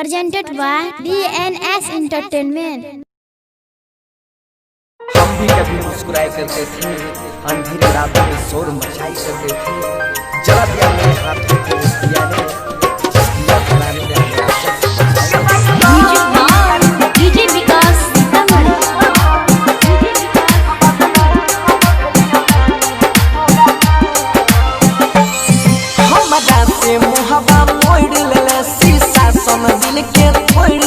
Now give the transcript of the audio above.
presented by DNS Entertainment। हम भी कभी मुस्कुराए करते थे, अंधेरी रातों में शोर मचाई करते थे। जला दिया मेरे हाथों को उस दिया ने, जिस दिया जलाने में डीजे विकास हमरा से मोहब्बत मोड़ ले शीशा सन दिल के तोड़